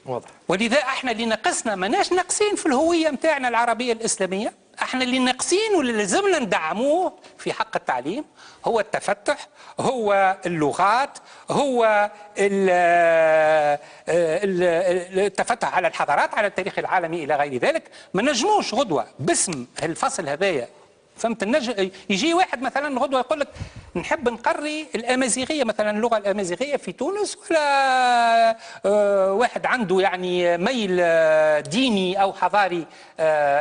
واضح. ولذا احنا اللي ناقصنا ماناش ناقصين في الهويه نتاعنا العربيه الاسلاميه، احنا اللي ناقصين واللي لازمنا ندعموه في حق التعليم هو التفتح، هو اللغات، هو التفتح على الحضارات، على التاريخ العالمي الى غير ذلك. ما نجموش غدوه باسم الفصل هذايا، فهمت؟ يجي واحد مثلا غدوه يقول لك نحب نقري الامازيغيه مثلا، اللغه الامازيغيه في تونس، ولا واحد عنده يعني ميل ديني او حضاري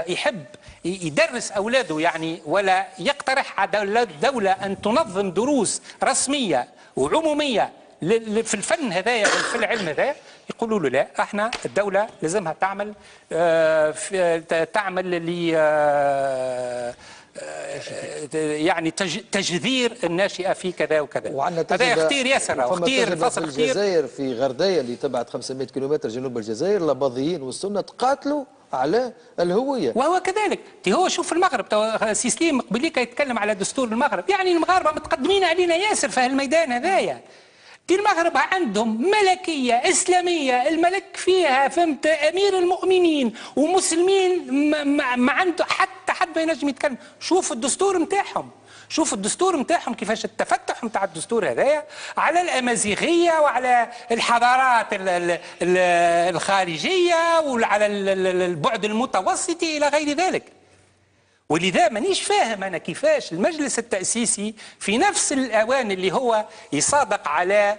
يحب يدرس اولاده يعني، ولا يقترح على الدوله ان تنظم دروس رسميه وعموميه في الفن هذايا في العلم هذايا، يقولوا له لا، احنا الدوله لازمها تعمل يعني تجذير الناشئه في كذا وكذا. هذا اختير ياسر، اختير الفصل في الجزائر في غردايه اللي تبعد 500 كيلومتر جنوب الجزائر، الاباضيين والسنه تقاتلوا على الهويه. وهو كذلك. هو شوف المغرب، سي سليم قبليك يتكلم على دستور المغرب، يعني المغاربه متقدمين علينا ياسر في هالميدان هذايا. المغرب عندهم ملكية إسلامية، الملك فيها فهمت أمير المؤمنين ومسلمين، ما عنده حتى حد ما ينجم يتكلم. شوف الدستور نتاعهم، شوف الدستور نتاعهم كيفاش التفتح نتاع الدستور هذايا على الأمازيغية وعلى الحضارات الخارجية وعلى البعد المتوسط إلى غير ذلك. ولذا مانيش فاهم أنا كيفاش المجلس التأسيسي في نفس الأوان اللي هو يصادق على